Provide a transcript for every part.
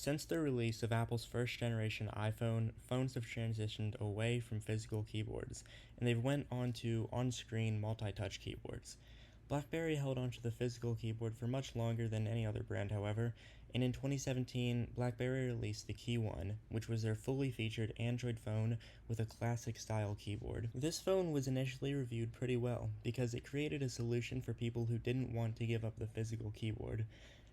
Since the release of Apple's first generation iPhone, phones have transitioned away from physical keyboards, and they've went on to on-screen multi-touch keyboards. BlackBerry held onto the physical keyboard for much longer than any other brand, however, and in 2017, BlackBerry released the KeyOne, which was their fully featured Android phone with a classic-style keyboard. This phone was initially reviewed pretty well, because it created a solution for people who didn't want to give up the physical keyboard.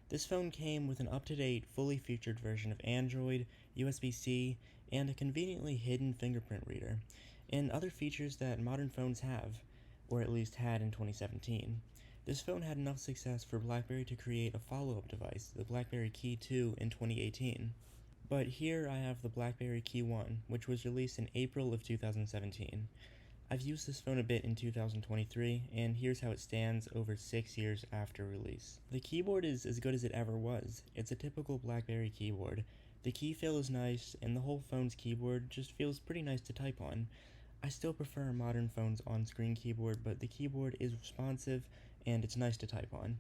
This phone came with an up-to-date, fully featured version of Android, USB-C, and a conveniently hidden fingerprint reader, and other features that modern phones have, or at least had in 2017. This phone had enough success for BlackBerry to create a follow-up device, the BlackBerry KeyOne, in 2018. But here I have the BlackBerry KeyOne, which was released in April of 2017. I've used this phone a bit in 2023, and here's how it stands over 6 years after release. The keyboard is as good as it ever was. It's a typical BlackBerry keyboard. The key feel is nice, and the whole phone's keyboard just feels pretty nice to type on. I still prefer a modern phone's on-screen keyboard, but the keyboard is responsive, and it's nice to type on.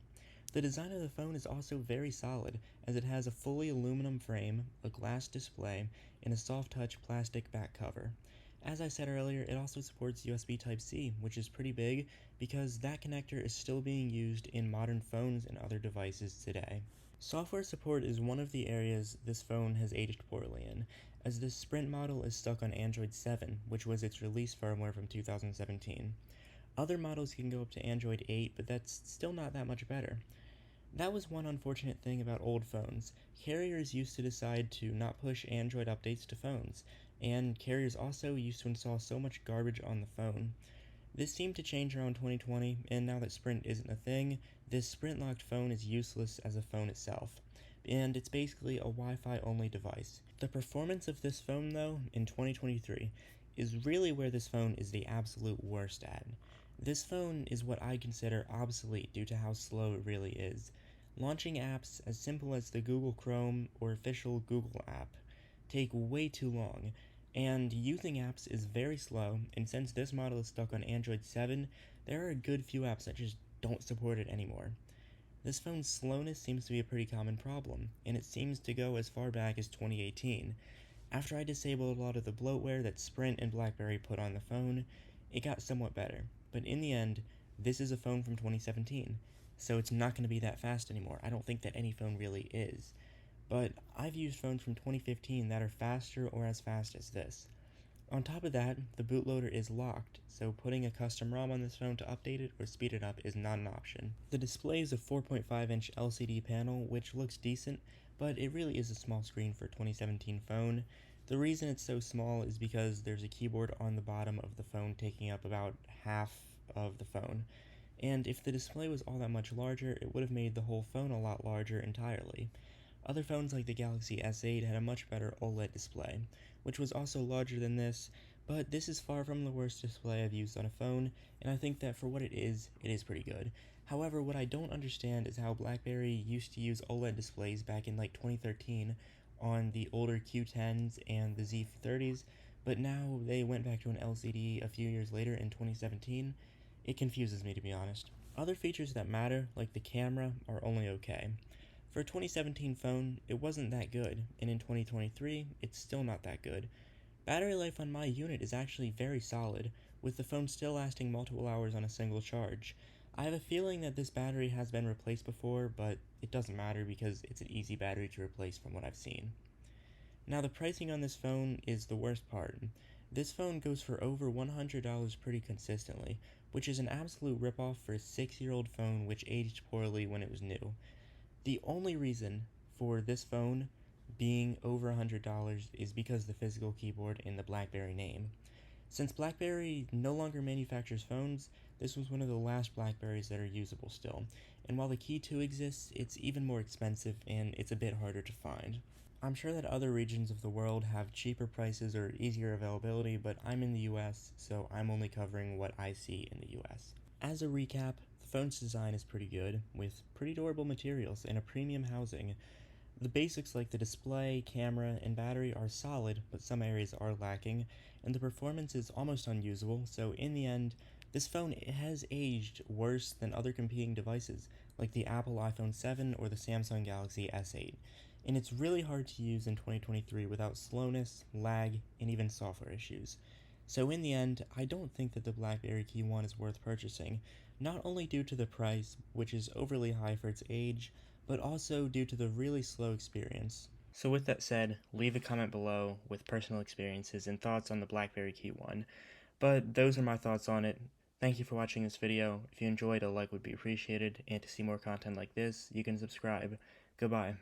The design of the phone is also very solid, as it has a fully aluminum frame, a glass display, and a soft-touch plastic back cover. As I said earlier, it also supports USB Type-C, which is pretty big because that connector is still being used in modern phones and other devices today. Software support is one of the areas this phone has aged poorly in, as this Sprint model is stuck on Android 7, which was its release firmware from 2017. Other models can go up to Android 8, but that's still not that much better. That was one unfortunate thing about old phones. Carriers used to decide to not push Android updates to phones, and carriers also used to install so much garbage on the phone. This seemed to change around 2020, and now that Sprint isn't a thing, this Sprint-locked phone is useless as a phone itself, and it's basically a Wi-Fi only device. The performance of this phone, though, in 2023, is really where this phone is the absolute worst at. This phone is what I consider obsolete due to how slow it really is. Launching apps as simple as the Google Chrome or official Google app take way too long, and using apps is very slow, and since this model is stuck on Android 7, there are a good few apps that just don't support it anymore. This phone's slowness seems to be a pretty common problem, and it seems to go as far back as 2018. After I disabled a lot of the bloatware that Sprint and BlackBerry put on the phone, it got somewhat better, but in the end, this is a phone from 2017, so it's not going to be that fast anymore. I don't think that any phone really is. But I've used phones from 2015 that are faster or as fast as this. On top of that, the bootloader is locked, so putting a custom ROM on this phone to update it or speed it up is not an option. The display is a 4.5-inch LCD panel, which looks decent, but it really is a small screen for a 2017 phone. The reason it's so small is because there's a keyboard on the bottom of the phone taking up about half of the phone. And if the display was all that much larger, it would have made the whole phone a lot larger entirely. Other phones like the Galaxy S8 had a much better OLED display, which was also larger than this, but this is far from the worst display I've used on a phone, and I think that for what it is pretty good. However, what I don't understand is how BlackBerry used to use OLED displays back in like 2013 on the older Q10s and the Z30s, but now they went back to an LCD a few years later in 2017. It confuses me, to be honest. Other features that matter, like the camera, are only okay. For a 2017 phone, it wasn't that good, and in 2023, it's still not that good. Battery life on my unit is actually very solid, with the phone still lasting multiple hours on a single charge. I have a feeling that this battery has been replaced before, but it doesn't matter because it's an easy battery to replace from what I've seen. Now, the pricing on this phone is the worst part. This phone goes for over $100 pretty consistently, which is an absolute ripoff for a 6-year-old phone which aged poorly when it was new. The only reason for this phone being over $100 is because the physical keyboard and the BlackBerry name. Since BlackBerry no longer manufactures phones, this was one of the last BlackBerrys that are usable still, and while the Key 2 exists, it's even more expensive and it's a bit harder to find. I'm sure that other regions of the world have cheaper prices or easier availability, but I'm in the US, so I'm only covering what I see in the US. As a recap, the phone's design is pretty good, with pretty durable materials and a premium housing. The basics like the display, camera, and battery are solid, but some areas are lacking, and the performance is almost unusable, so in the end, this phone has aged worse than other competing devices, like the Apple iPhone 7 or the Samsung Galaxy S8. and it's really hard to use in 2023 without slowness, lag, and even software issues. So in the end, I don't think that the BlackBerry KeyOne is worth purchasing, not only due to the price, which is overly high for its age, but also due to the really slow experience. So with that said, leave a comment below with personal experiences and thoughts on the BlackBerry KeyOne. But those are my thoughts on it. Thank you for watching this video. If you enjoyed, a like would be appreciated, and to see more content like this, you can subscribe. Goodbye.